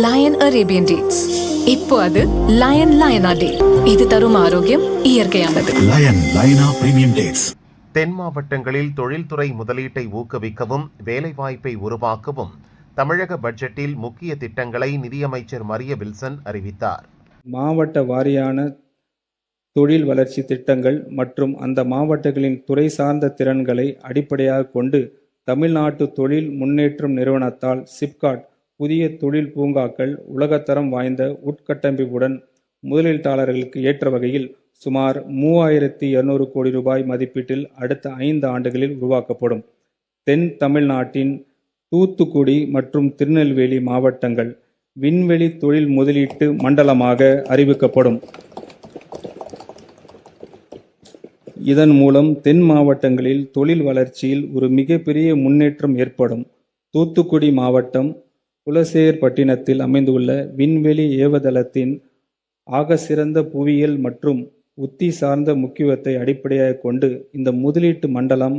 Line Arabian dates. இப்போ அது line லயனா டே. இது தரும் ஆரோக்கியம் இயற்கையானது. லயனா பிரீமியம் டேட்ஸ். தென் மாவட்டங்களில் தொழில்துறை முதலீட்டை ஊக்குவிக்கவும் வேலைவாய்ப்பை உருவாக்கவும் தமிழக பட்ஜெட்டில் முக்கிய திட்டங்களை நிதியமைச்சர் மரிய வில்சன் அறிவித்தார். மாவட்ட வாரியான தொழில் வளர்ச்சி திட்டங்கள் மற்றும் அந்த மாவட்டங்களின் துறை சார்ந்த திறன்களை அடிப்படையாக கொண்டு தமிழ்நாட்டு தொழில் முன்னேற்றம் நிறுவனத்தால் சிப்காட் புதிய தொழில் பூங்காக்கள் உலகத்தரம் வாய்ந்த உட்கட்டமைப்புடன் முதலீட்டாளர்களுக்கு ஏற்ற வகையில் சுமார் 3200 கோடி ரூபாய் மதிப்பீட்டில் அடுத்த 5 ஆண்டுகளில் உருவாக்கப்படும். தென் தமிழ்நாட்டின் தூத்துக்குடி மற்றும் திருநெல்வேலி மாவட்டங்கள் விண்வெளி தொழில் முதலீட்டு மண்டலமாக அறிவிக்கப்படும். இதன் மூலம் தென் மாவட்டங்களில் தொழில் வளர்ச்சியில் ஒரு மிகப்பெரிய முன்னேற்றம் ஏற்படும். தூத்துக்குடி மாவட்டம் குலசேகர்பட்டினத்தில் அமைந்துள்ள விண்வெளி ஏவுதளத்தின் ஆகச்சிறந்த புவியியல் மற்றும் உத்தி சார்ந்த முக்கியத்துவத்தை அடிப்படையாக கொண்டு இந்த முதலீட்டு மண்டலம்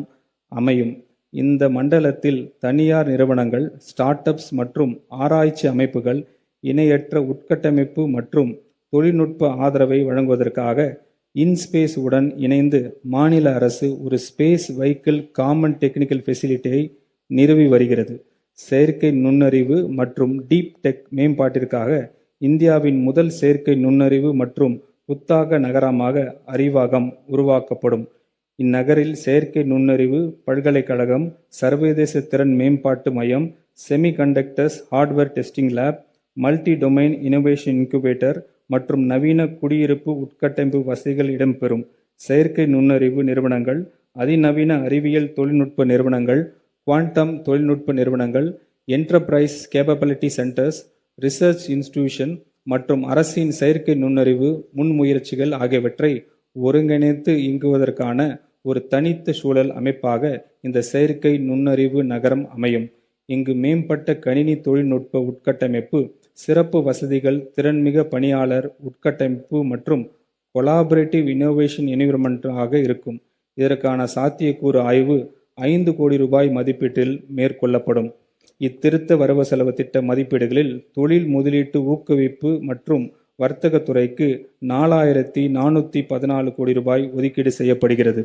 அமையும். இந்த மண்டலத்தில் தனியார் நிறுவனங்கள், ஸ்டார்ட் அப்ஸ் மற்றும் ஆராய்ச்சி அமைப்புகள் இணையற்ற உட்கட்டமைப்பு மற்றும் தொழில்நுட்ப ஆதரவை வழங்குவதற்காக இன்ஸ்பேஸ் உடன் இணைந்து மாநில அரசு ஒரு ஸ்பேஸ் வெஹிக்கிள் காமன் டெக்னிக்கல் ஃபெசிலிட்டியை நிறுவி வருகிறது. செயற்கை நுண்ணறிவு மற்றும் டீப் டெக் மேம்பாட்டிற்காக இந்தியாவின் முதல் செயற்கை நுண்ணறிவு மற்றும் புத்தாக்க நகரமாக அறிவாகம் உருவாக்கப்படும். இந்நகரில் செயற்கை நுண்ணறிவு பல்கலைக்கழகம், சர்வதேச திறன் மேம்பாட்டு மையம், semiconductors hardware testing lab, multi domain innovation incubator மற்றும் நவீன குடியிருப்பு உட்கட்டமைப்பு வசதிகள் இடம்பெறும். செயற்கை நுண்ணறிவு நிறுவனங்கள், அதிநவீன அறிவியல் தொழில்நுட்ப நிறுவனங்கள், குவாண்டம் தொழில்நுட்ப நிறுவனங்கள், enterprise capability centres, research institution மற்றும் அரசின் செயற்கை நுண்ணறிவு முன்முயற்சிகள் ஆகியவற்றை ஒருங்கிணைத்து இயங்குவதற்கான ஒரு தனித்த சூழல் அமைப்பாக இந்த செயற்கை நுண்ணறிவு நகரம் அமையும். இங்கு மேம்பட்ட கணினி தொழில்நுட்ப உட்கட்டமைப்பு, சிறப்பு வசதிகள், திறன்மிக பணியாளர் உட்கட்டமைப்பு மற்றும் கொலாபரேட்டிவ் இன்னோவேஷன் என்விரான்மென்டாக இருக்கும். இதற்கான சாத்தியக்கூறு ஆய்வு 5 கோடி ரூபாய் மதிப்பீட்டில் மேற்கொள்ளப்படும். இத்திருத்த வரவு செலவு திட்ட மதிப்பீடுகளில் தொழில் முதலீட்டு ஊக்குவிப்பு மற்றும் வர்த்தகத்துறைக்கு 4414 கோடி ரூபாய் ஒதுக்கீடு செய்யப்படுகிறது.